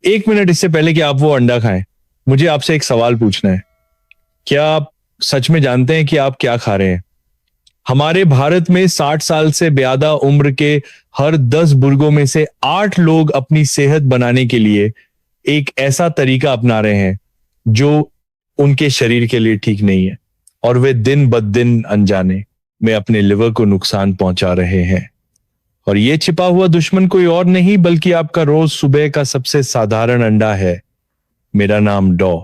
एक मिनट इससे पहले कि आप वो अंडा खाएं, मुझे आपसे एक सवाल पूछना है। क्या आप सच में जानते हैं कि आप क्या खा रहे हैं? हमारे भारत में 60 साल से ज्यादा उम्र के हर 10 बुजुर्गों में से 8 लोग अपनी सेहत बनाने के लिए एक ऐसा तरीका अपना रहे हैं जो उनके शरीर के लिए ठीक नहीं है, और वे दिन ब दिन अनजाने में अपने लिवर को नुकसान पहुंचा रहे हैं। और ये छिपा हुआ दुश्मन कोई और नहीं बल्कि आपका रोज सुबह का सबसे साधारण अंडा है। मेरा नाम डॉ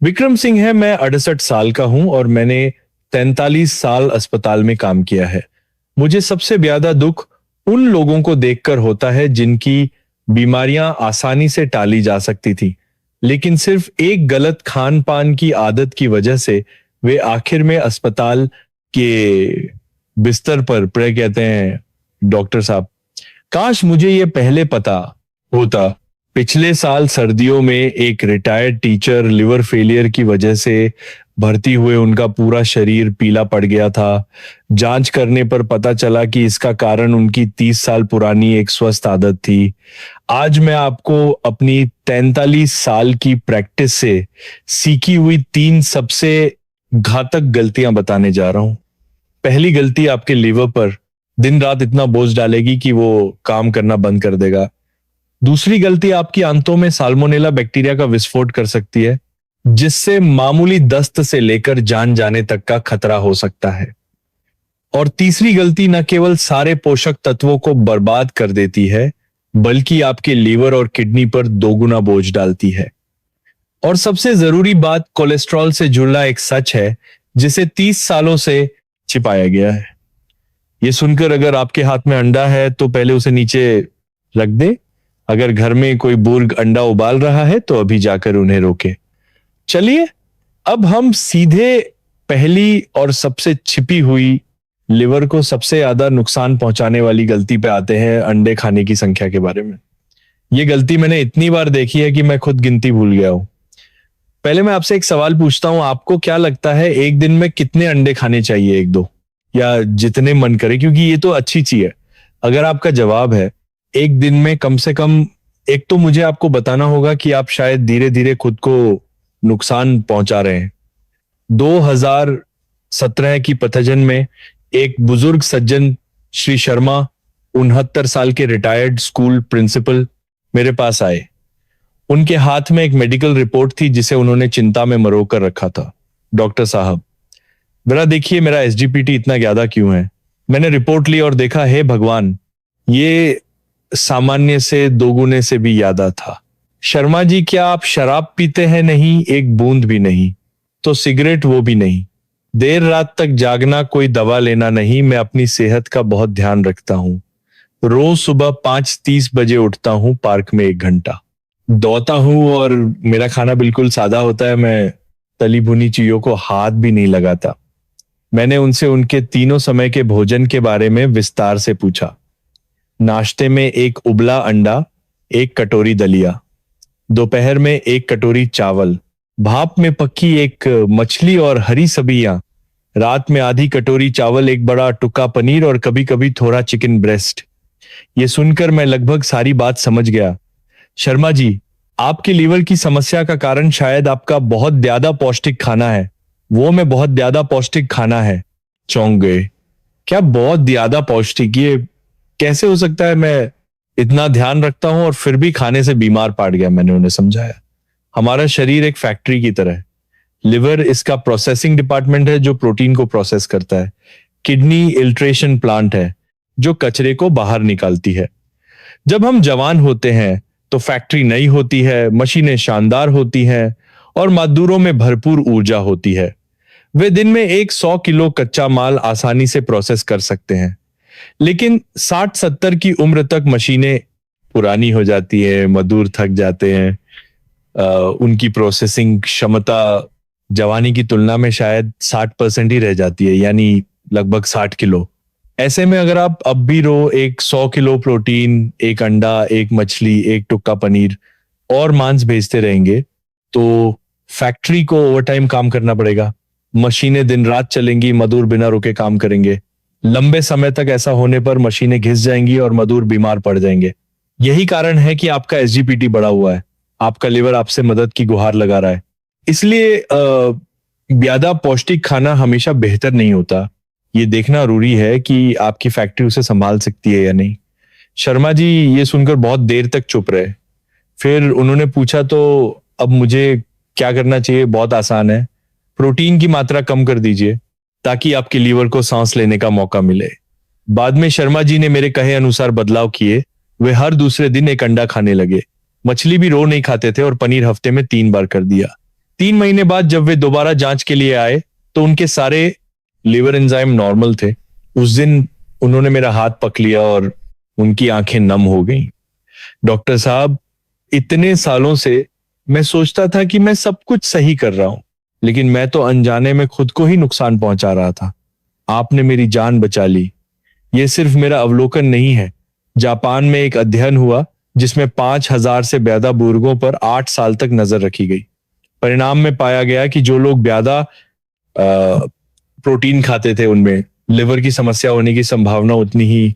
विक्रम सिंह है। मैं 68 साल का हूं और मैंने 43 साल अस्पताल में काम किया है। मुझे सबसे ज्यादा दुख उन लोगों को देखकर होता है जिनकी बीमारियां आसानी से टाली जा सकती थी, लेकिन सिर्फ एक गलत खान पान की आदत की वजह से वे आखिर में अस्पताल के बिस्तर पर पड़े कहते हैं, डॉक्टर साहब काश मुझे ये पहले पता होता। पिछले साल सर्दियों में एक रिटायर्ड टीचर लिवर फेलियर की वजह से भर्ती हुए, उनका पूरा शरीर पीला पड़ गया था। जांच करने पर पता चला कि इसका कारण उनकी 30 साल पुरानी एक स्वस्थ आदत थी। आज मैं आपको अपनी 43 साल की प्रैक्टिस से सीखी हुई 3 सबसे घातक गलतियां बताने जा रहा हूं। पहली गलती आपके लिवर पर दिन रात इतना बोझ डालेगी कि वो काम करना बंद कर देगा। दूसरी गलती आपकी आंतों में साल्मोनेला बैक्टीरिया का विस्फोट कर सकती है, जिससे मामूली दस्त से लेकर जान जाने तक का खतरा हो सकता है। और तीसरी गलती न केवल सारे पोषक तत्वों को बर्बाद कर देती है बल्कि आपके लीवर और किडनी पर दोगुना बोझ डालती है। और सबसे जरूरी बात, कोलेस्ट्रॉल से जुड़ा एक सच है जिसे 30 सालों से छिपाया गया है। यह सुनकर अगर आपके हाथ में अंडा है तो पहले उसे नीचे रख दे। अगर घर में कोई बुर्ग अंडा उबाल रहा है तो अभी जाकर उन्हें रोके। चलिए अब हम सीधे पहली और सबसे छिपी हुई, लिवर को सबसे ज्यादा नुकसान पहुंचाने वाली गलती पे आते हैं, अंडे खाने की संख्या के बारे में। यह गलती मैंने इतनी बार देखी है कि मैं खुद गिनती भूल गया हूं। पहले मैं आपसे एक सवाल पूछता हूं, आपको क्या लगता है एक दिन में कितने अंडे खाने चाहिए? 1-2 या जितने मन करे, क्योंकि ये तो अच्छी चीज है। अगर आपका जवाब है एक दिन में कम से कम, एक तो मुझे आपको बताना होगा कि आप शायद धीरे धीरे खुद को नुकसान पहुंचा रहे हैं। 2017 की पतझन में एक बुजुर्ग सज्जन श्री शर्मा, 69 साल के रिटायर्ड स्कूल प्रिंसिपल, मेरे पास आए। उनके हाथ में एक मेडिकल रिपोर्ट थी जिसे उन्होंने चिंता में मरो कर रखा था। डॉक्टर साहब जरा देखिए मेरा एसजीपीटी इतना ज्यादा क्यों है? मैंने रिपोर्ट ली और देखा, हे भगवान, ये सामान्य से दोगुने से भी ज्यादा था। शर्मा जी, क्या आप शराब पीते हैं? नहीं, एक बूंद भी नहीं। तो सिगरेट वो भी नहीं। देर रात तक जागना कोई दवा लेना नहीं। मैं अपनी सेहत का बहुत ध्यान रखता हूं। रोज सुबह 5:30 बजे उठता हूं, पार्क में 1 घंटा दौड़ता हूं और मेरा खाना बिल्कुल सादा होता है। मैं तली भुनी चीजों को हाथ भी नहीं लगाता। मैंने उनसे उनके तीनों समय के भोजन के बारे में विस्तार से पूछा। नाश्ते में 1 उबला अंडा, 1 कटोरी दलिया, दोपहर में 1 कटोरी चावल, भाप में पकी 1 मछली और हरी सब्जियां, रात में आधी कटोरी चावल, 1 बड़ा टुक्का पनीर और कभी कभी थोड़ा चिकन ब्रेस्ट। ये सुनकर मैं लगभग सारी बात समझ गया। शर्मा जी, आपके लीवर की समस्या का कारण शायद आपका बहुत ज्यादा पौष्टिक खाना है। वो में बहुत ज्यादा पौष्टिक खाना है। चौंक गए। क्या बहुत ज्यादा पौष्टिक? ये कैसे हो सकता है? मैं इतना ध्यान रखता हूं और फिर भी खाने से बीमार पड़ गया। मैंने उन्हें समझाया, हमारा शरीर एक फैक्ट्री की तरह है। लिवर इसका प्रोसेसिंग डिपार्टमेंट है जो प्रोटीन को प्रोसेस करता है। किडनी इल्ट्रेशन प्लांट है जो कचरे को बाहर निकालती है। जब हम जवान होते हैं तो फैक्ट्री नई होती है, मशीनें शानदार होती हैं और मजदूरों में भरपूर ऊर्जा होती है। वे दिन में 100 किलो कच्चा माल आसानी से प्रोसेस कर सकते हैं। लेकिन 60-70 की उम्र तक मशीनें पुरानी हो जाती है, मजदूर थक जाते हैं। उनकी प्रोसेसिंग क्षमता जवानी की तुलना में शायद 60% ही रह जाती है, यानी लगभग 60 किलो। ऐसे में अगर आप अब भी रो 100 किलो प्रोटीन, 1 अंडा, 1 मछली, 1 टुक्का पनीर और मांस भेजते रहेंगे तो फैक्ट्री को ओवरटाइम काम करना पड़ेगा। मशीनें दिन रात चलेंगी, मजदूर बिना रुके काम करेंगे। लंबे समय तक ऐसा होने पर मशीनें घिस जाएंगी और मजदूर बीमार पड़ जाएंगे। यही कारण है कि आपका एसजीपीटी बढ़ा हुआ है। आपका लिवर आपसे मदद की गुहार लगा रहा है। इसलिए ज्यादा पौष्टिक खाना हमेशा बेहतर नहीं होता। ये देखना जरूरी है कि आपकी फैक्ट्री उसे संभाल सकती है या नहीं। शर्मा जी ये सुनकर बहुत देर तक चुप रहे। फिर उन्होंने पूछा, तो अब मुझे क्या करना चाहिए? बहुत आसान है, प्रोटीन की मात्रा कम कर दीजिए ताकि आपके लीवर को सांस लेने का मौका मिले। बाद में शर्मा जी ने मेरे कहे अनुसार बदलाव किए। वे हर दूसरे दिन एक अंडा खाने लगे, मछली भी रोज नहीं खाते थे और पनीर हफ्ते में 3 बार कर दिया। 3 महीने बाद जब वे दोबारा जांच के लिए आए तो उनके सारे लिवर एंजाइम नॉर्मल थे। उस दिन उन्होंने मेरा हाथ पकड़ लिया और उनकी आंखें नम हो गईं। डॉक्टर साहब, इतने सालों से मैं सोचता था कि मैं सब कुछ सही कर रहा हूं, लेकिन मैं तो अनजाने में खुद को ही नुकसान पहुंचा रहा था। आपने मेरी जान बचा ली। यह सिर्फ मेरा अवलोकन नहीं है। जापान में एक अध्ययन हुआ जिसमें 5,000 से ज्यादा बुजुर्गों पर 8 साल तक नजर रखी गई। परिणाम में पाया गया कि जो लोग ज्यादा प्रोटीन खाते थे उनमें लिवर की समस्या होने की संभावना उतनी ही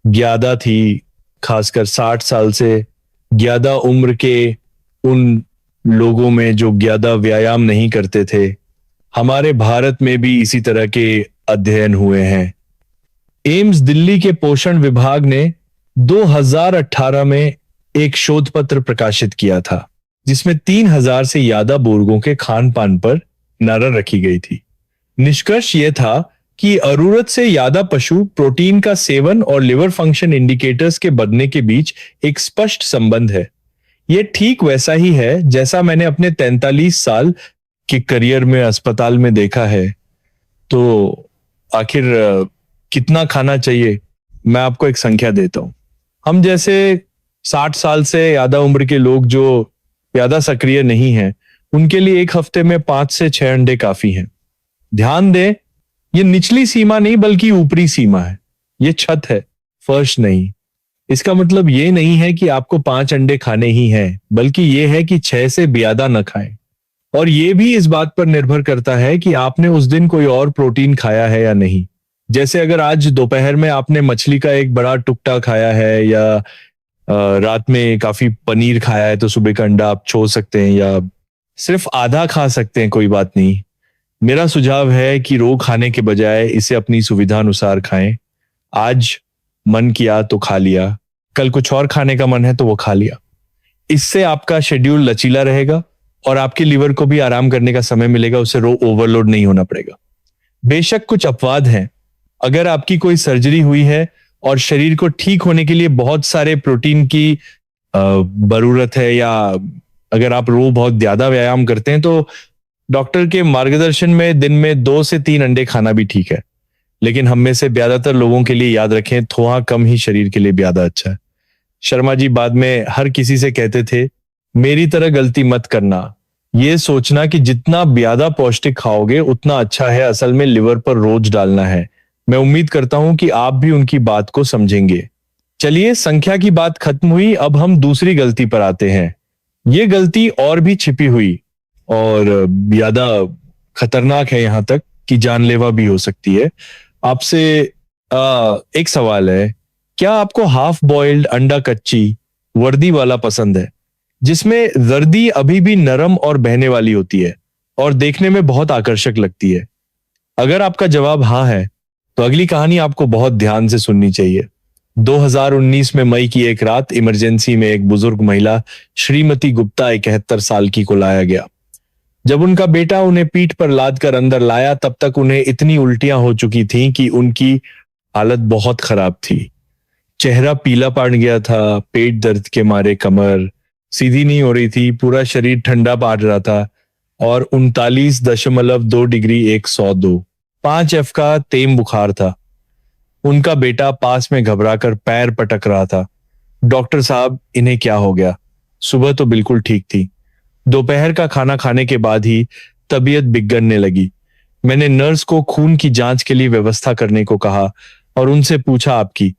ज्यादा थी। खासकर 60 साल से ज्यादा उम्र के उन लोगों में जो ज्यादा व्यायाम नहीं करते थे। हमारे भारत में भी इसी तरह के अध्ययन हुए हैं। एम्स दिल्ली के पोषण विभाग ने 2018 में एक शोध पत्र प्रकाशित किया था जिसमें 3,000 से ज्यादा बुजुर्गों के खान पान पर नजर रखी गई थी। निष्कर्ष यह था कि जरूरत से ज्यादा पशु प्रोटीन का सेवन और लिवर फंक्शन इंडिकेटर्स के बढ़ने के बीच एक स्पष्ट संबंध है। यह ठीक वैसा ही है जैसा मैंने अपने 43 साल के करियर में अस्पताल में देखा है। तो आखिर कितना खाना चाहिए? मैं आपको एक संख्या देता हूं। हम जैसे 60 साल से ज्यादा उम्र के लोग जो ज्यादा सक्रिय नहीं हैं, उनके लिए एक हफ्ते में 5 से 6 अंडे काफी हैं। ध्यान दें, ये निचली सीमा नहीं बल्कि ऊपरी सीमा है। ये छत है, फर्श नहीं। इसका मतलब ये नहीं है कि आपको 5 अंडे खाने ही हैं, बल्कि ये है कि 6 से ज्यादा न खाएं। और ये भी इस बात पर निर्भर करता है कि आपने उस दिन कोई और प्रोटीन खाया है या नहीं। जैसे अगर आज दोपहर में आपने मछली का एक बड़ा टुकड़ा खाया है या रात में काफी पनीर खाया है तो सुबह का अंडा आप छोड़ सकते हैं या सिर्फ आधा खा सकते हैं, कोई बात नहीं। मेरा सुझाव है कि रो खाने के बजाय इसे अपनी सुविधा अनुसार खाएं। आज मन किया तो खा लिया, कल कुछ और खाने का मन है तो वो खा लिया। इससे आपका शेड्यूल लचीला रहेगा और आपके लीवर को भी आराम करने का समय मिलेगा, उसे रो ओवरलोड नहीं होना पड़ेगा। बेशक कुछ अपवाद हैं। अगर आपकी कोई सर्जरी हुई है और शरीर को ठीक होने के लिए बहुत सारे प्रोटीन की जरूरत है, या अगर आप रोज बहुत ज्यादा व्यायाम करते हैं तो डॉक्टर के मार्गदर्शन में दिन में 2 से 3 अंडे खाना भी ठीक है। लेकिन हम में से ज्यादातर लोगों के लिए याद रखें, थोड़ा कम ही शरीर के लिए ज्यादा अच्छा है। शर्मा जी बाद में हर किसी से कहते थे, मेरी तरह गलती मत करना। ये सोचना कि जितना ज्यादा पौष्टिक खाओगे उतना अच्छा है, असल में लिवर पर रोज डालना है। मैं उम्मीद करता हूं कि आप भी उनकी बात को समझेंगे। चलिए, संख्या की बात खत्म हुई, अब हम दूसरी गलती पर आते हैं। ये गलती और भी छिपी हुई और ज्यादा खतरनाक है, यहां तक कि जानलेवा भी हो सकती है। आपसे एक सवाल है, क्या आपको हाफ बॉइल्ड अंडा कच्ची वर्दी वाला पसंद है, जिसमें जर्दी अभी भी नरम और बहने वाली होती है और देखने में बहुत आकर्षक लगती है? अगर आपका जवाब हाँ है तो अगली कहानी आपको बहुत ध्यान से सुननी चाहिए। 2019 में मई की एक रात इमरजेंसी में एक बुजुर्ग महिला श्रीमती गुप्ता 71 साल की को लाया गया। जब उनका बेटा उन्हें पीठ पर लाद कर अंदर लाया तब तक उन्हें इतनी उल्टियां हो चुकी थीं कि उनकी हालत बहुत खराब थी। चेहरा पीला पड़ गया था, पेट दर्द के मारे कमर सीधी नहीं हो रही थी, पूरा शरीर ठंडा पड़ रहा था और 39.2 डिग्री 102 5F का तेज बुखार था। उनका बेटा पास में घबराकर पैर पटक रहा था। डॉक्टर साहब, इन्हें क्या हो गया? सुबह तो बिल्कुल ठीक थी। दोपहर का खाना खाने के बाद ही तबीयत बिगड़ने लगी। मैंने नर्स को खून की जांच के लिए व्यवस्था करने को कहा और उनसे पूछा, आपकी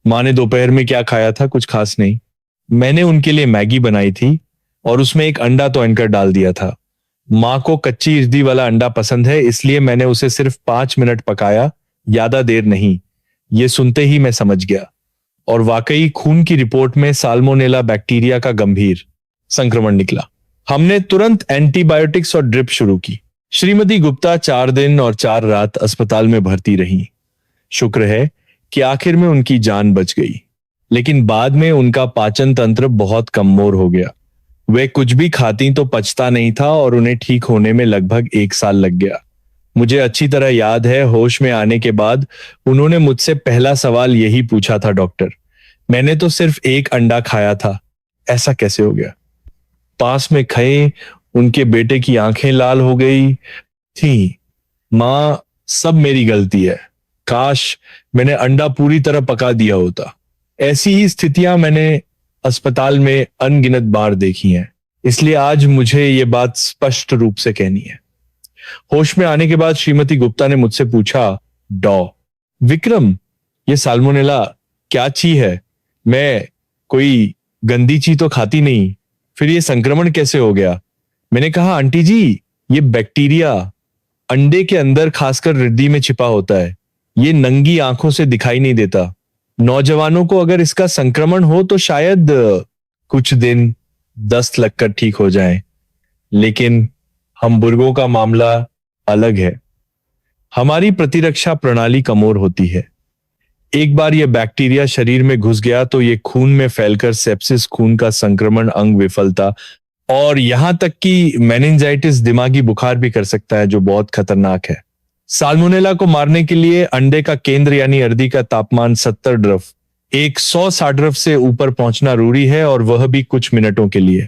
माँ ने दोपहर में क्या खाया था? कुछ खास नहीं। मैंने उनके लिए मैगी बनाई थी और उसमें एक अंडा तो एंकर डाल दिया था। माँ को कच्ची इर्दी वाला अंडा पसंद है, इसलिए मैंने उसे सिर्फ 5 मिनट पकाया, ज्यादा देर नहीं। ये सुनते ही मैं समझ गया। और वाकई खून की रिपोर्ट में साल्मोनेला बैक्टीरिया का गंभीर संक्रमण निकला। हमने तुरंत एंटीबायोटिक्स और ड्रिप शुरू की। श्रीमती गुप्ता 4 दिन और 4 रात अस्पताल में भर्ती रही। शुक्र है कि आखिर में उनकी जान बच गई, लेकिन बाद में उनका पाचन तंत्र बहुत कमजोर हो गया। वे कुछ भी खाती तो पचता नहीं था और उन्हें ठीक होने में लगभग 1 साल लग गया। मुझे अच्छी तरह याद है, होश में आने के बाद उन्होंने मुझसे पहला सवाल यही पूछा था, डॉक्टर मैंने तो सिर्फ 1 अंडा खाया था, ऐसा कैसे हो गया? पास में खड़े उनके बेटे की आंखें लाल हो गई थी। मां, सब मेरी गलती है, काश मैंने अंडा पूरी तरह पका दिया होता। ऐसी ही स्थितियां मैंने अस्पताल में अनगिनत बार देखी हैं, इसलिए आज मुझे ये बात स्पष्ट रूप से कहनी है। होश में आने के बाद श्रीमती गुप्ता ने मुझसे पूछा, विक्रम, ये साल्मोनेला क्या चीज है? मैं कोई गंदी चीज तो खाती नहीं, फिर ये संक्रमण कैसे हो गया? मैंने कहा, आंटी जी, ये बैक्टीरिया अंडे के अंदर खासकर हृदय में छिपा होता है। ये नंगी आंखों से दिखाई नहीं देता। नौजवानों को अगर इसका संक्रमण हो तो शायद कुछ दिन दस्त लगकर ठीक हो जाए, लेकिन हम बुजुर्गों का मामला अलग है। हमारी प्रतिरक्षा प्रणाली कमजोर होती है। एक बार यह बैक्टीरिया शरीर में घुस गया तो ये खून में फैलकर सेप्सिस, खून का संक्रमण, अंग विफलता और यहां तक कि मेनिंजाइटिस, दिमागी बुखार भी कर सकता है, जो बहुत खतरनाक है। साल्मोनेला को मारने के लिए अंडे का केंद्र यानी हृदय का तापमान 70 ड्रफ 160 ड्रफ से ऊपर पहुंचना जरूरी है, और वह भी कुछ मिनटों के लिए।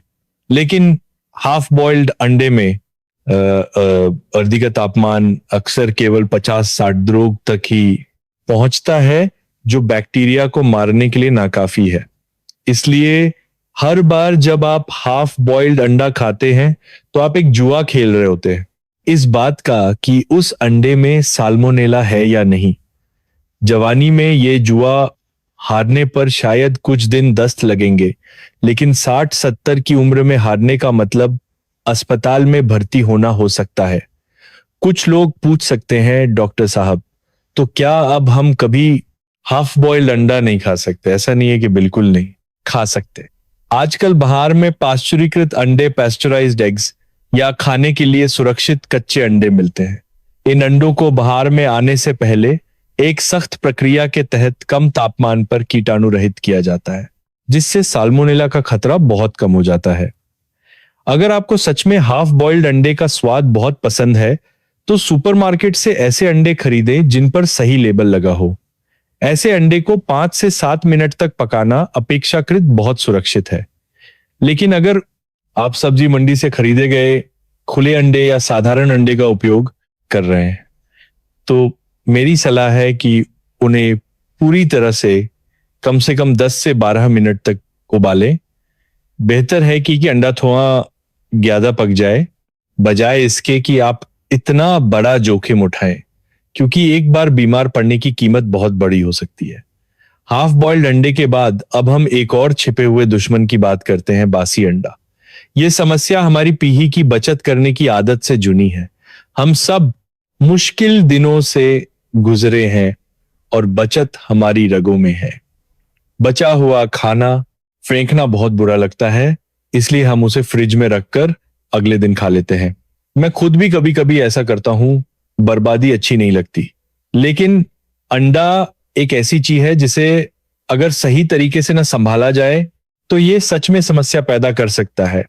लेकिन हाफ बॉइल्ड अंडे में हृदय का तापमान अक्सर केवल 50-60 ड्रफ तक ही पहुंचता है, जो बैक्टीरिया को मारने के लिए नाकाफी है। इसलिए हर बार जब आप हाफ बॉइल्ड अंडा खाते हैं तो आप एक जुआ खेल रहे होते हैं, इस बात का कि उस अंडे में साल्मोनेला है या नहीं। जवानी में ये जुआ हारने पर शायद कुछ दिन दस्त लगेंगे, लेकिन 60-70 की उम्र में हारने का मतलब अस्पताल में भर्ती होना हो सकता है। कुछ लोग पूछ सकते हैं, डॉक्टर साहब, तो क्या अब हम कभी हाफ बॉइल्ड अंडा नहीं खा सकते? ऐसा नहीं है कि बिल्कुल नहीं खा सकते। आजकल बाहर में पाश्चुरीकृत अंडे, पैस्चराइज्ड एग्स, या खाने के लिए सुरक्षित कच्चे अंडे मिलते हैं। इन अंडों को बाहर में आने से पहले एक सख्त प्रक्रिया के तहत कम तापमान पर कीटाणु रहित किया जाता है, जिससे साल्मोनेला का खतरा बहुत कम हो जाता है। अगर आपको सच में हाफ बॉइल्ड अंडे का स्वाद बहुत पसंद है तो सुपरमार्केट से ऐसे अंडे खरीदें जिन पर सही लेबल लगा हो। ऐसे अंडे को 5 से 7 मिनट तक पकाना अपेक्षाकृत बहुत सुरक्षित है। लेकिन अगर आप सब्जी मंडी से खरीदे गए खुले अंडे या साधारण अंडे का उपयोग कर रहे हैं तो मेरी सलाह है कि उन्हें पूरी तरह से कम 10 से 12 मिनट तक उबालें। बेहतर है कि अंडा थोड़ा ज्यादा पक जाए, बजाय इसके कि आप इतना बड़ा जोखिम उठाएं, क्योंकि एक बार बीमार पड़ने की कीमत बहुत बड़ी हो सकती है। हाफ बॉइल्ड अंडे के बाद अब हम एक और छिपे हुए दुश्मन की बात करते हैं, बासी अंडा। यह समस्या हमारी पीढ़ी की बचत करने की आदत से जुड़ी है। हम सब मुश्किल दिनों से गुजरे हैं और बचत हमारी रगों में है। बचा हुआ खाना फेंकना बहुत बुरा लगता है, इसलिए हम उसे फ्रिज में रखकर अगले दिन खा लेते हैं। मैं खुद भी कभी कभी ऐसा करता हूं। बर्बादी अच्छी नहीं लगती, लेकिन अंडा एक ऐसी चीज है जिसे अगर सही तरीके से ना संभाला जाए तो ये सच में समस्या पैदा कर सकता है।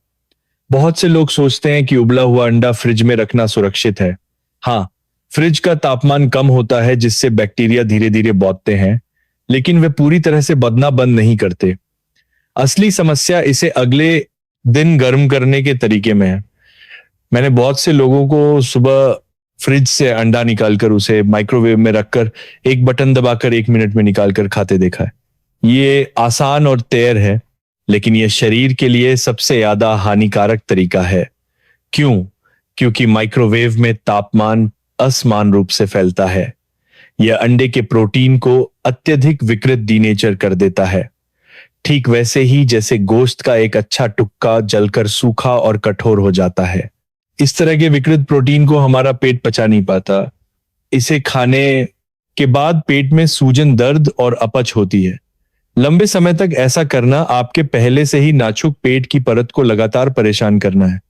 बहुत से लोग सोचते हैं कि उबला हुआ अंडा फ्रिज में रखना सुरक्षित है। हाँ, फ्रिज का तापमान कम होता है जिससे बैक्टीरिया धीरे धीरे बढ़ते हैं, लेकिन वे पूरी तरह से बढ़ना बंद नहीं करते। असली समस्या इसे अगले दिन गर्म करने के तरीके में है। मैंने बहुत से लोगों को सुबह फ्रिज से अंडा निकालकर उसे माइक्रोवेव में रखकर एक बटन दबाकर 1 मिनट में निकालकर खाते देखा है। ये आसान और तैयार है, लेकिन यह शरीर के लिए सबसे ज्यादा हानिकारक तरीका है। क्यों? क्योंकि माइक्रोवेव में तापमान असमान रूप से फैलता है। यह अंडे के प्रोटीन को अत्यधिक विकृत डीनेचर कर देता है, ठीक वैसे ही जैसे गोश्त का एक अच्छा टुकड़ा जलकर सूखा और कठोर हो जाता है। इस तरह के विकृत प्रोटीन को हमारा पेट पचा नहीं पाता। इसे खाने के बाद पेट में सूजन, दर्द और अपच होती है, लंबे समय तक ऐसा करना आपके पहले से ही नाजुक पेट की परत को लगातार परेशान करना है।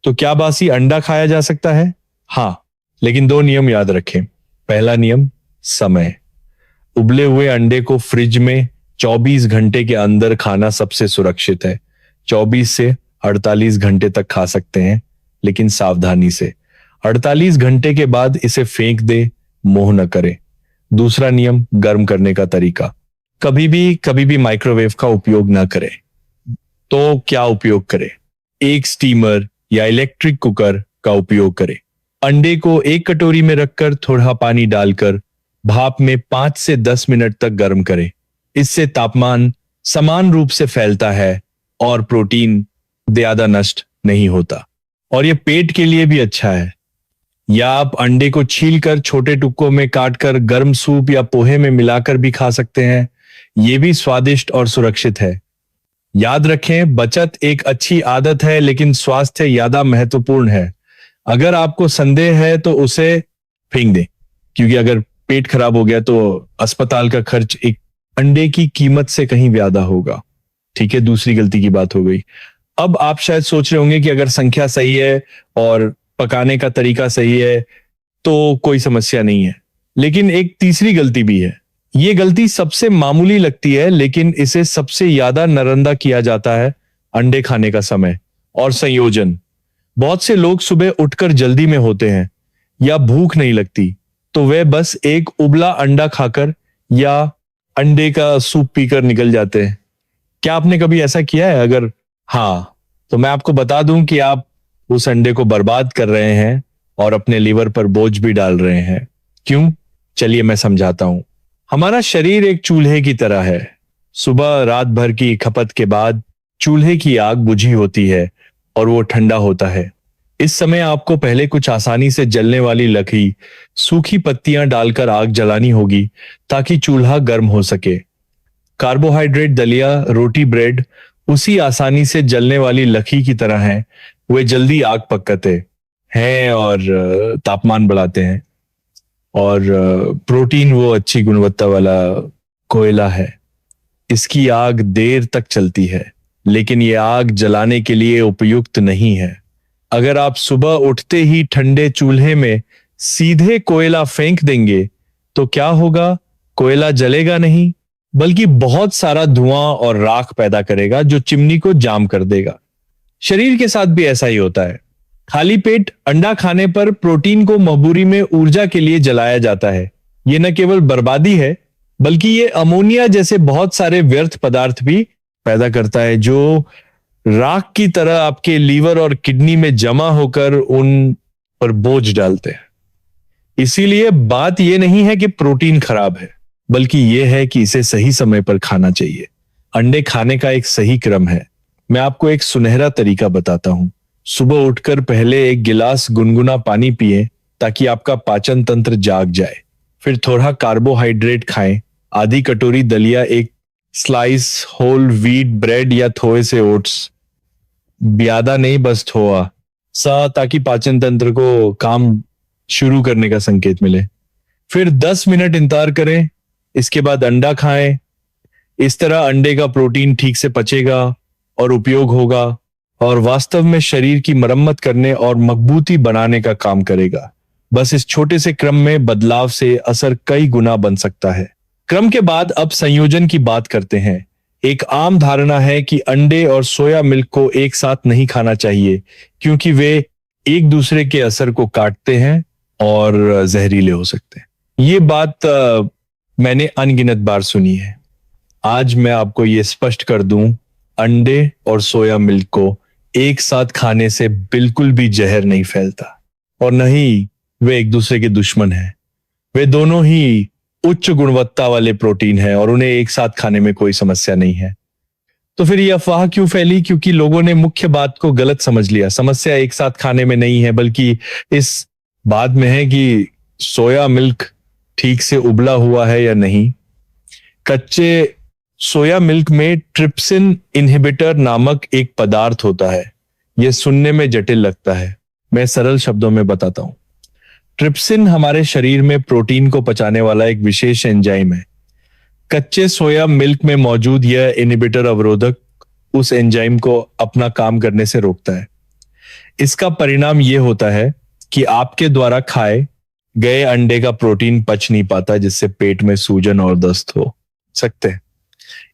तो क्या बासी अंडा खाया जा सकता है? हाँ, लेकिन दो नियम याद रखें। पहला नियम, समय। उबले हुए अंडे को फ्रिज में 24 घंटे के अंदर खाना सबसे सुरक्षित है। 24 से 48 घंटे तक खा सकते हैं, लेकिन सावधानी से। 48 घंटे के बाद इसे फेंक दे, मोह न करे। दूसरा नियम, गर्म करने का तरीका। कभी भी माइक्रोवेव का उपयोग ना करें। तो क्या उपयोग करें? एक स्टीमर या इलेक्ट्रिक कुकर का उपयोग करें। अंडे को एक कटोरी में रखकर थोड़ा पानी डालकर भाप में 5 से 10 मिनट तक गर्म करें। इससे तापमान समान रूप से फैलता है और प्रोटीन ज्यादा नष्ट नहीं होता, और यह पेट के लिए भी अच्छा है। या आप अंडे को छीलकर छोटे टुकड़ों में काटकर गर्म सूप या पोहे में मिलाकर भी खा सकते हैं। यह भी स्वादिष्ट और सुरक्षित है। याद रखें, बचत एक अच्छी आदत है, लेकिन स्वास्थ्य ज्यादा महत्वपूर्ण है। अगर आपको संदेह है तो उसे फेंक दें, क्योंकि अगर पेट खराब हो गया तो अस्पताल का खर्च एक अंडे की कीमत से कहीं ज्यादा होगा। ठीक है, दूसरी गलती की बात हो गई। अब आप शायद सोच रहे होंगे कि अगर संख्या सही है और पकाने का तरीका सही है तो कोई समस्या नहीं है, लेकिन एक तीसरी गलती भी है। ये गलती सबसे मामूली लगती है, लेकिन इसे सबसे ज्यादा नरंदा किया जाता है। अंडे खाने का समय और संयोजन। बहुत से लोग सुबह उठकर जल्दी में होते हैं या भूख नहीं लगती, तो वे बस एक उबला अंडा खाकर या अंडे का सूप पीकर निकल जाते हैं। क्या आपने कभी ऐसा किया है? अगर हाँ, तो मैं आपको बता दूं कि आप उस अंडे को बर्बाद कर रहे हैं और अपने लीवर पर बोझ भी डाल रहे हैं। क्यों? चलिए मैं समझाता हूं। हमारा शरीर एक चूल्हे की तरह है। सुबह रात भर की खपत के बाद चूल्हे की आग बुझी होती है और वो ठंडा होता है। इस समय आपको पहले कुछ आसानी से जलने वाली लकड़ी, सूखी पत्तियां डालकर आग जलानी होगी ताकि चूल्हा गर्म हो सके। कार्बोहाइड्रेट, दलिया, रोटी, ब्रेड उसी आसानी से जलने वाली लकड़ी की तरह हैं। वे जल्दी आग पकते हैं और तापमान बढ़ाते हैं। और प्रोटीन वो अच्छी गुणवत्ता वाला कोयला है। इसकी आग देर तक चलती है, लेकिन ये आग जलाने के लिए उपयुक्त नहीं है। अगर आप सुबह उठते ही ठंडे चूल्हे में सीधे कोयला फेंक देंगे तो क्या होगा? कोयला जलेगा नहीं, बल्कि बहुत सारा धुआं और राख पैदा करेगा जो चिमनी को जाम कर देगा। शरीर के साथ भी ऐसा ही होता है। खाली पेट अंडा खाने पर प्रोटीन को मजबूरी में ऊर्जा के लिए जलाया जाता है। यह न केवल बर्बादी है, बल्कि ये अमोनिया जैसे बहुत सारे व्यर्थ पदार्थ भी पैदा करता है, जो राख की तरह आपके लीवर और किडनी में जमा होकर उन पर बोझ डालते हैं। इसीलिए बात यह नहीं है कि प्रोटीन खराब है, बल्कि यह है कि इसे सही समय पर खाना चाहिए। अंडे खाने का एक सही क्रम है। मैं आपको एक सुनहरा तरीका बताता हूं। सुबह उठकर पहले एक गिलास गुनगुना पानी पिए ताकि आपका पाचन तंत्र जाग जाए। फिर थोड़ा कार्बोहाइड्रेट खाएं, आधी कटोरी दलिया, एक स्लाइस होल व्हीट ब्रेड या थोड़े से ओट्स। ज्यादा नहीं, बस थोड़ा सा, ताकि पाचन तंत्र को काम शुरू करने का संकेत मिले। फिर 10 मिनट इंतजार करें, इसके बाद अंडा खाएं। इस तरह अंडे का प्रोटीन ठीक से पचेगा और उपयोग होगा और वास्तव में शरीर की मरम्मत करने और मजबूती बनाने का काम करेगा। बस इस छोटे से क्रम में बदलाव से असर कई गुना बन सकता है। क्रम के बाद अब संयोजन की बात करते हैं। एक आम धारणा है कि अंडे और सोया मिल्क को एक साथ नहीं खाना चाहिए, क्योंकि वे एक दूसरे के असर को काटते हैं और जहरीले हो सकते हैं। ये बात मैंने अनगिनत बार सुनी है। आज मैं आपको ये स्पष्ट कर दूं, अंडे और सोया मिल्क को एक साथ खाने से बिल्कुल भी जहर नहीं फैलता और न ही वे एक दूसरे के दुश्मन हैं। वे दोनों ही उच्च गुणवत्ता वाले प्रोटीन हैं और उन्हें एक साथ खाने में कोई समस्या नहीं है। तो फिर यह अफवाह क्यों फैली? क्योंकि लोगों ने मुख्य बात को गलत समझ लिया। समस्या एक साथ खाने में नहीं है, बल्कि इस बात में है कि सोया मिल्क ठीक से उबला हुआ है या नहीं। कच्चे सोया मिल्क में ट्रिप्सिन इनहिबिटर नामक एक पदार्थ होता है। यह सुनने में जटिल लगता है, मैं सरल शब्दों में बताता हूं। ट्रिप्सिन हमारे शरीर में प्रोटीन को पचाने वाला एक विशेष एंजाइम है। कच्चे सोया मिल्क में मौजूद यह इनहिबिटर अवरोधक उस एंजाइम को अपना काम करने से रोकता है। इसका परिणाम यह होता है कि आपके द्वारा खाए गए अंडे का प्रोटीन पच नहीं पाता, जिससे पेट में सूजन और दस्त हो सकते हैं।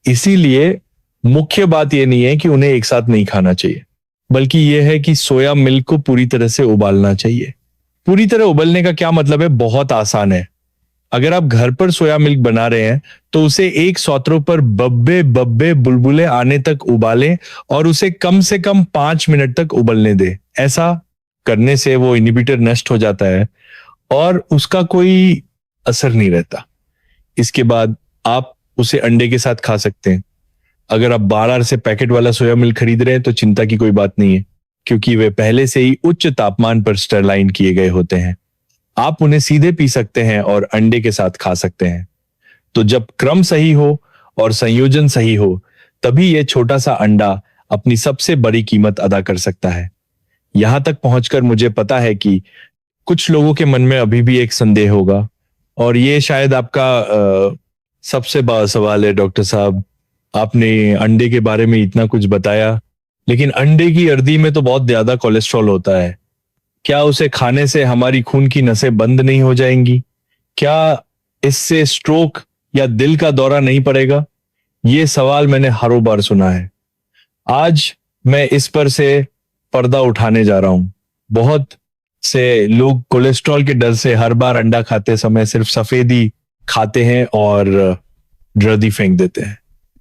इसीलिए मुख्य बात यह नहीं है कि उन्हें एक साथ नहीं खाना चाहिए, बल्कि यह है कि सोया मिल्क को पूरी तरह से उबालना चाहिए। पूरी तरह उबलने का क्या मतलब है? बहुत आसान है। अगर आप घर पर सोया मिल्क बना रहे हैं तो उसे एक सौतरों पर बब्बे बब्बे बुलबुले आने तक उबालें और उसे कम से कम 5 मिनट तक उबलने दें। ऐसा करने से वो इनहिबिटर नष्ट हो जाता है और उसका कोई असर नहीं रहता। इसके बाद आप उसे अंडे के साथ खा सकते हैं। अगर आप बाहर से पैकेट वाला सोया मिल्क खरीद रहे हैं तो चिंता की कोई बात नहीं है, क्योंकि वे पहले से ही उच्च तापमान पर स्टरलाइन किए गए होते हैं। आप उन्हें सीधे पी सकते हैं और अंडे के साथ खा सकते हैं। तो जब क्रम सही हो और संयोजन सही हो, तभी यह छोटा सा अंडा अपनी सबसे बड़ी कीमत अदा कर सकता है। यहां तक पहुंचकर मुझे पता है कि कुछ लोगों के मन में अभी भी एक संदेह होगा, और ये शायद आपका सबसे बड़ा सवाल है। डॉक्टर साहब, आपने अंडे के बारे में इतना कुछ बताया, लेकिन अंडे की अर्दी में तो बहुत ज्यादा कोलेस्ट्रॉल होता है। क्या उसे खाने से हमारी खून की नसें बंद नहीं हो जाएंगी? क्या इससे स्ट्रोक या दिल का दौरा नहीं पड़ेगा? ये सवाल मैंने हरों बार सुना है। आज मैं इस पर से पर्दा उठाने जा रहा हूं। बहुत से लोग कोलेस्ट्रॉल के डर से हर बार अंडा खाते समय सिर्फ सफेदी खाते हैं और रद्दी फेंक देते हैं।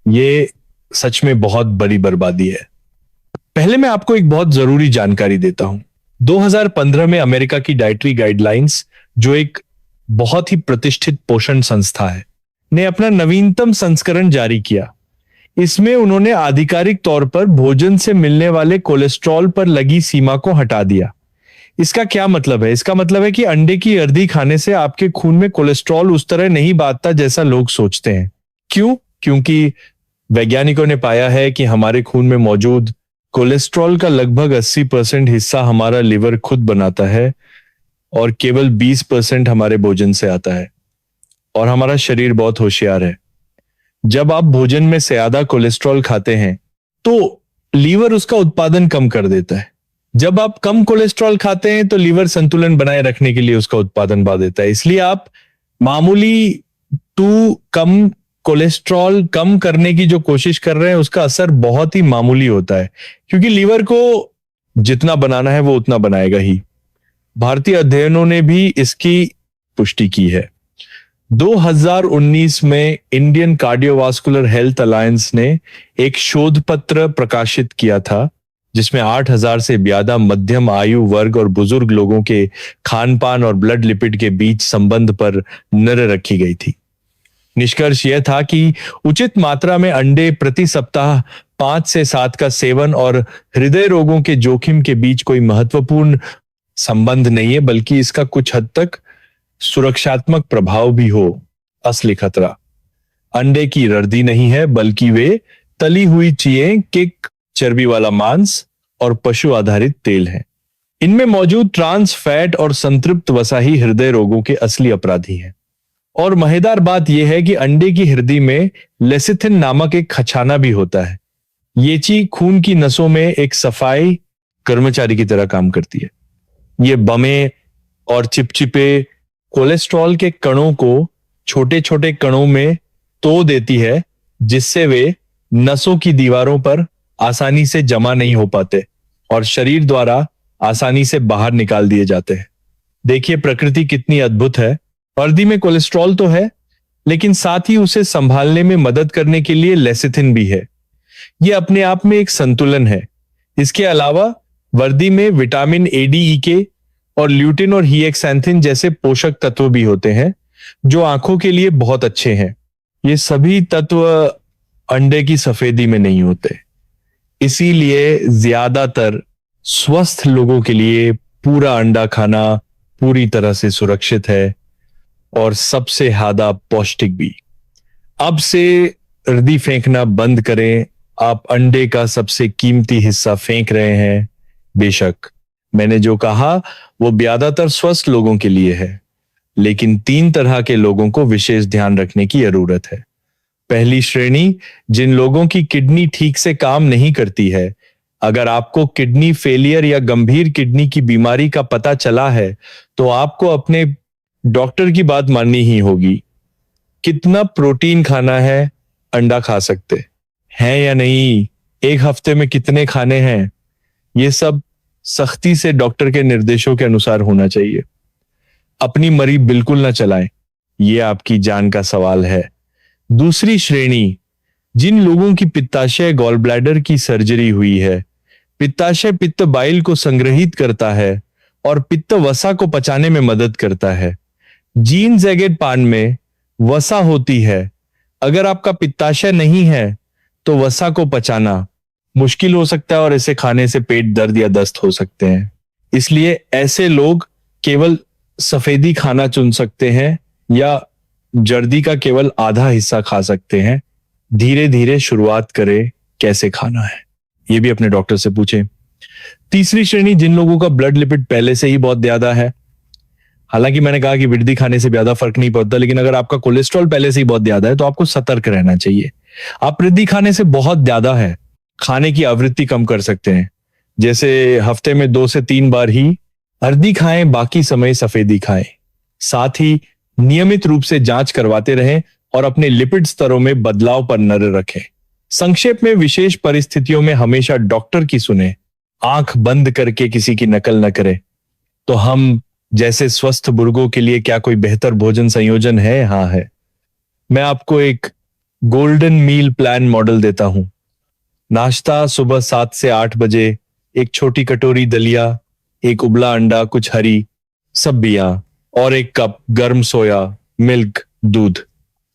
ये सच में बहुत बड़ी बर्बादी है। पहले मैं आपको एक बहुत जरूरी जानकारी देता हूं। 2015 में अमेरिका की डाइटरी गाइडलाइंस, जो एक बहुत ही प्रतिष्ठित पोषण संस्था है, ने अपना नवीनतम संस्करण जारी किया। इसमें उन्होंने आधिकारिक तौर पर भोजन से मिलने वाले कोलेस्ट्रॉल पर लगी सीमा को हटा दिया। इसका क्या मतलब है? इसका मतलब है कि अंडे की अर्दी खाने से आपके खून में कोलेस्ट्रॉल उस तरह नहीं बांधता जैसा लोग सोचते हैं। क्यों? क्योंकि वैज्ञानिकों ने पाया है कि हमारे खून में मौजूद कोलेस्ट्रॉल का लगभग 80% हिस्सा हमारा लिवर खुद बनाता है और केवल 20% हमारे भोजन से आता है। और हमारा शरीर बहुत होशियार है। जब आप भोजन में ज्यादा कोलेस्ट्रॉल खाते हैं तो लीवर उसका उत्पादन कम कर देता है। जब आप कम कोलेस्ट्रॉल खाते हैं तो लीवर संतुलन बनाए रखने के लिए उसका उत्पादन बढ़ा देता है। इसलिए आप मामूली कम कोलेस्ट्रॉल कम करने की जो कोशिश कर रहे हैं, उसका असर बहुत ही मामूली होता है, क्योंकि लीवर को जितना बनाना है वो उतना बनाएगा ही। भारतीय अध्ययनों ने भी इसकी पुष्टि की है। 2019 में इंडियन कार्डियोवास्कुलर हेल्थ अलायंस ने एक शोध पत्र प्रकाशित किया था, जिसमें 8,000 से ज्यादा मध्यम आयु वर्ग और बुजुर्ग लोगों के खान पान और ब्लड लिपिड के बीच संबंध पर नजर रखी गई थी। निष्कर्ष यह था कि उचित मात्रा में अंडे प्रति सप्ताह 5 से 7 का सेवन और हृदय रोगों के जोखिम के बीच कोई महत्वपूर्ण संबंध नहीं है, बल्कि इसका कुछ हद तक सुरक्षात्मक प्रभाव भी हो। असली खतरा अंडे की रद्दी नहीं है, बल्कि वे तली हुई चीजें, केक, चर्बी वाला मांस और पशु आधारित तेल है। इनमें मौजूद ट्रांस फैट और संतृप्त वसा ही हृदय रोगों के असली अपराधी हैं। और मजेदार बात यह है कि अंडे की हृदय में लेसिथिन नामक एक खजाना भी होता है। ये चीज खून की नसों में एक सफाई कर्मचारी की तरह काम करती है। ये बमे और चिपचिपे कोलेस्ट्रॉल के कणों को छोटे छोटे कणों में तोड़ देती है, जिससे वे नसों की दीवारों पर आसानी से जमा नहीं हो पाते और शरीर द्वारा आसानी से बाहर निकाल दिए जाते हैं। देखिए प्रकृति कितनी अद्भुत है। अर्दी में कोलेस्ट्रॉल तो है, लेकिन साथ ही उसे संभालने में मदद करने के लिए लेसिथिन भी है। यह अपने आप में एक संतुलन है। इसके अलावा वर्दी में विटामिन ए, डी, ई के और ल्यूटिन और हीएक्सैंथिन जैसे पोषक तत्व भी होते हैं, जो आंखों के लिए बहुत अच्छे हैं। ये सभी तत्व अंडे की सफेदी में नहीं होते। इसीलिए ज्यादातर स्वस्थ लोगों के लिए पूरा अंडा खाना पूरी तरह से सुरक्षित है और सबसे ज्यादा पौष्टिक भी। अब से अर्दी फेंकना बंद करें। आप अंडे का सबसे कीमती हिस्सा फेंक रहे हैं। बेशक मैंने जो कहा वो ज्यादातर स्वस्थ लोगों के लिए है, लेकिन 3 तरह के लोगों को विशेष ध्यान रखने की जरूरत है। पहली श्रेणी, जिन लोगों की किडनी ठीक से काम नहीं करती है। अगर आपको किडनी फेलियर या गंभीर किडनी की बीमारी का पता चला है तो आपको अपने डॉक्टर की बात माननी ही होगी। कितना प्रोटीन खाना है? अंडा खा सकते हैं या नहीं? एक हफ्ते में कितने खाने हैं? ये सब सख्ती से डॉक्टर के निर्देशों के अनुसार होना चाहिए। अपनी मरी बिल्कुल ना चलाएं, ये आपकी जान का सवाल है। दूसरी श्रेणी, जिन लोगों की पित्ताशय गॉल ब्लैडर की सर्जरी हुई है। पित्ताशय पित्त बाइल को संग्रहित करता है और पित्त वसा को पचाने में मदद करता है। जीन जैगेट पान में वसा होती है। अगर आपका पित्ताशय नहीं है तो वसा को पचाना मुश्किल हो सकता है और इसे खाने से पेट दर्द या दस्त हो सकते हैं। इसलिए ऐसे लोग केवल सफेदी खाना चुन सकते हैं या जर्दी का केवल आधा हिस्सा खा सकते हैं। धीरे धीरे शुरुआत करें कैसे खाना है, ये भी अपने डॉक्टर से पूछें। तीसरी श्रेणी, जिन लोगों का ब्लड लिपिड पहले से ही बहुत ज्यादा है। हालांकि मैंने कहा कि वृद्धि खाने से ज्यादा फर्क नहीं पड़ता, लेकिन अगर आपका कोलेस्ट्रॉल पहले से ही बहुत ज्यादा है तो आपको सतर्क रहना चाहिए। आप वृद्धि खाने से बहुत ज्यादा है, खाने की आवृत्ति कम कर सकते हैं। जैसे हफ्ते में 2 से 3 बार ही अर्दी खाएं, बाकी समय सफेदी खाएं। साथ ही नियमित रूप से जांच करवाते रहें और अपने लिपिड स्तरों में बदलाव पर नजर रखें। संक्षेप में, विशेष परिस्थितियों में हमेशा डॉक्टर की सुने, आंख बंद करके किसी की नकल न करें। तो हम जैसे स्वस्थ बुजुर्गों के लिए क्या कोई बेहतर भोजन संयोजन है? हाँ है। मैं आपको एक गोल्डन मील प्लान मॉडल देता हूं। नाश्ता सुबह 7 से 8 बजे, एक छोटी कटोरी दलिया, एक उबला अंडा, कुछ हरी सब्जियां और 1 कप गर्म सोया मिल्क दूध।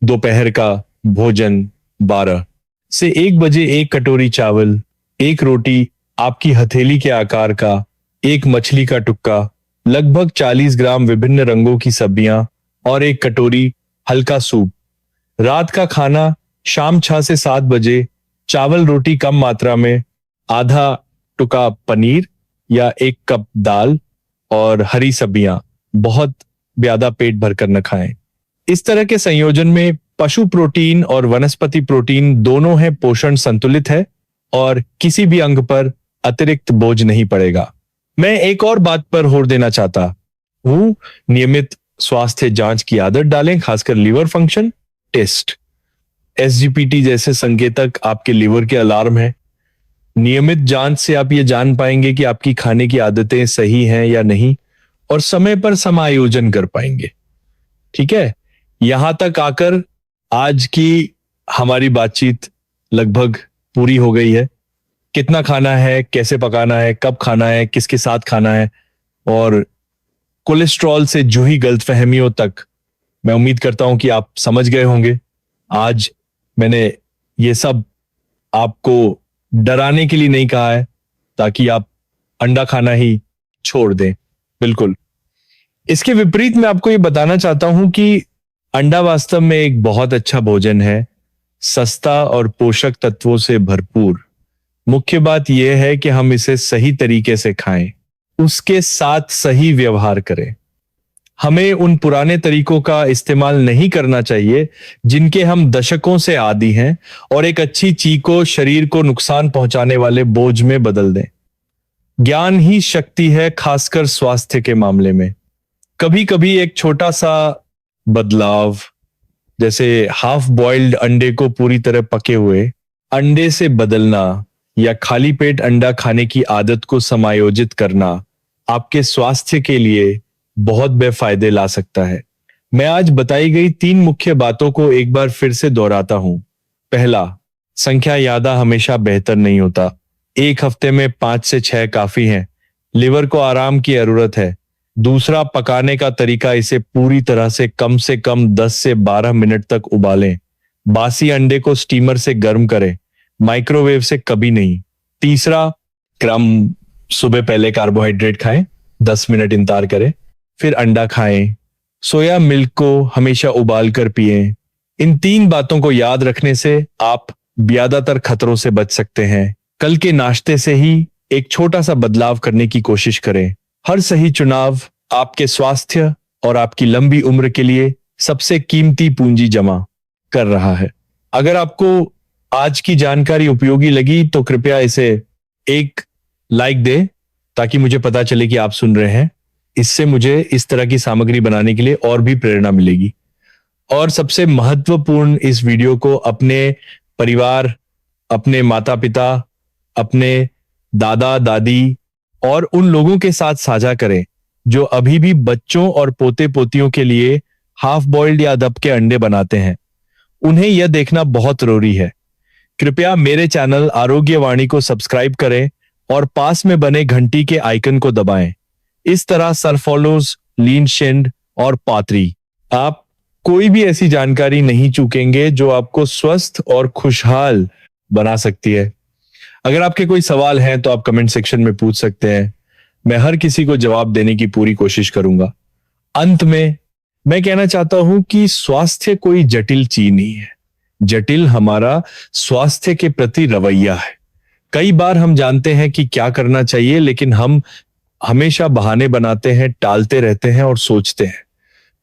दोपहर का भोजन 12 से 1 बजे, 1 कटोरी चावल, 1 रोटी आपकी हथेली के आकार का, 1 मछली का टुक्का, लगभग 40 ग्राम विभिन्न रंगों की सब्जियां और 1 कटोरी हल्का सूप। रात का खाना शाम 6 से 7 बजे, चावल रोटी कम मात्रा में, आधा टुकड़ा पनीर या 1 कप दाल और हरी सब्जियां। बहुत ज्यादा पेट भरकर न खाएं। इस तरह के संयोजन में पशु प्रोटीन और वनस्पति प्रोटीन दोनों है, पोषण संतुलित है और किसी भी अंग पर अतिरिक्त बोझ नहीं पड़ेगा। मैं एक और बात पर जोर देना चाहता हूं, नियमित स्वास्थ्य जांच की आदत डालें, खासकर लीवर फंक्शन टेस्ट। एसजीपीटी जैसे संकेतक आपके लीवर के अलार्म है। नियमित जांच से आप ये जान पाएंगे कि आपकी खाने की आदतें सही हैं या नहीं और समय पर समायोजन कर पाएंगे। ठीक है, यहां तक आकर आज की हमारी बातचीत लगभग पूरी हो गई है। कितना खाना है, कैसे पकाना है, कब खाना है, किसके साथ खाना है और कोलेस्ट्रॉल से जुड़ी गलतफहमियों तक मैं उम्मीद करता हूं कि आप समझ गए होंगे। आज मैंने ये सब आपको डराने के लिए नहीं कहा है ताकि आप अंडा खाना ही छोड़ दें, बिल्कुल। इसके विपरीत मैं आपको ये बताना चाहता हूं कि अंडा वास्तव में एक बहुत अच्छा भोजन है, सस्ता और पोषक तत्वों से भरपूर। मुख्य बात यह है कि हम इसे सही तरीके से खाएं, उसके साथ सही व्यवहार करें। हमें उन पुराने तरीकों का इस्तेमाल नहीं करना चाहिए जिनके हम दशकों से आदी हैं और एक अच्छी चीज को शरीर को नुकसान पहुंचाने वाले बोझ में बदल दें। ज्ञान ही शक्ति है, खासकर स्वास्थ्य के मामले में। कभी कभी एक छोटा सा बदलाव, जैसे हाफ बॉइल्ड अंडे को पूरी तरह पके हुए अंडे से बदलना या खाली पेट अंडा खाने की आदत को समायोजित करना, आपके स्वास्थ्य के लिए बहुत बेफायदे ला सकता है। मैं आज बताई गई 3 मुख्य बातों को एक बार फिर से दोहराता हूं। पहला, संख्या ज्यादा हमेशा बेहतर नहीं होता। एक हफ्ते में 5 से 6 काफी हैं। लिवर को आराम की जरूरत है। दूसरा, पकाने का तरीका, इसे पूरी तरह से कम 10 से 12 मिनट तक उबालें। बासी अंडे को स्टीमर से गर्म करें, माइक्रोवेव से कभी नहीं। तीसरा, क्रम सुबह पहले कार्बोहाइड्रेट खाएं, 10 मिनट इंतजार करें, फिर अंडा खाएं। सोया मिल्क को हमेशा उबाल कर पिएं। इन 3 बातों को याद रखने से आप ज्यादातर खतरों से बच सकते हैं। कल के नाश्ते से ही एक छोटा सा बदलाव करने की कोशिश करें। हर सही चुनाव आपके स्वास्थ्य और आपकी लंबी उम्र के लिए सबसे कीमती पूंजी जमा कर रहा है। अगर आपको आज की जानकारी उपयोगी लगी तो कृपया इसे एक लाइक दे, ताकि मुझे पता चले कि आप सुन रहे हैं। इससे मुझे इस तरह की सामग्री बनाने के लिए और भी प्रेरणा मिलेगी। और सबसे महत्वपूर्ण, इस वीडियो को अपने परिवार, अपने माता पिता, अपने दादा दादी और उन लोगों के साथ साझा करें जो अभी भी बच्चों और पोते पोतियों के लिए हाफ बॉइल्ड या दब के अंडे बनाते हैं। उन्हें यह देखना बहुत जरूरी है। कृपया मेरे चैनल आरोग्यवाणी को सब्सक्राइब करें और पास में बने घंटी के आइकन को दबाएं। इस तरह सरफोलोज, लीन शिंड और पातरी, आप कोई भी ऐसी जानकारी नहीं चूकेंगे जो आपको स्वस्थ और खुशहाल बना सकती है। अगर आपके कोई सवाल हैं तो आप कमेंट सेक्शन में पूछ सकते हैं। मैं हर किसी को जवाब देने की पूरी कोशिश करूंगा। अंत में मैं कहना चाहता हूं कि स्वास्थ्य कोई जटिल चीज नहीं है। जटिल हमारा स्वास्थ्य के प्रति रवैया है। कई बार हम जानते हैं कि क्या करना चाहिए, लेकिन हम हमेशा बहाने बनाते हैं, टालते रहते हैं और सोचते हैं,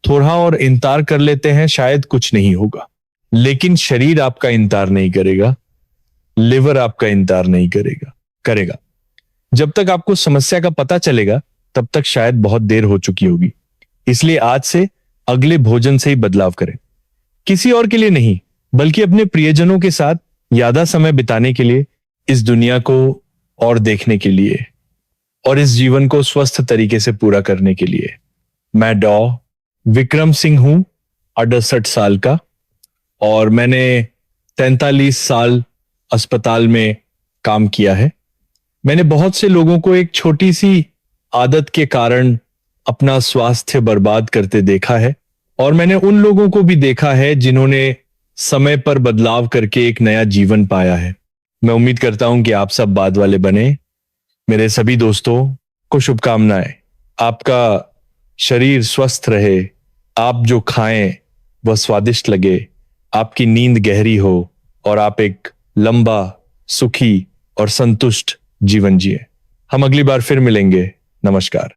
थोड़ा और इंतजार कर लेते हैं, शायद कुछ नहीं होगा। लेकिन शरीर आपका इंतजार नहीं करेगा, लिवर आपका इंतजार नहीं करेगा। जब तक आपको समस्या का पता चलेगा तब तक शायद बहुत देर हो चुकी होगी। इसलिए आज से अगले भोजन से ही बदलाव करें। किसी और के लिए नहीं, बल्कि अपने प्रियजनों के साथ ज्यादा समय बिताने के लिए, इस दुनिया को और देखने के लिए, और इस जीवन को स्वस्थ तरीके से पूरा करने के लिए। मैं डॉ विक्रम सिंह हूं, 68 साल का, और मैंने 43 साल अस्पताल में काम किया है। मैंने बहुत से लोगों को एक छोटी सी आदत के कारण अपना स्वास्थ्य बर्बाद करते देखा है, और मैंने उन लोगों को भी देखा है जिन्होंने समय पर बदलाव करके एक नया जीवन पाया है। मैं उम्मीद करता हूं कि आप सब बाद वाले बने। मेरे सभी दोस्तों को शुभकामनाएं। आपका शरीर स्वस्थ रहे, आप जो खाएं वह स्वादिष्ट लगे, आपकी नींद गहरी हो और आप एक लंबा, सुखी और संतुष्ट जीवन जिए। हम अगली बार फिर मिलेंगे। नमस्कार।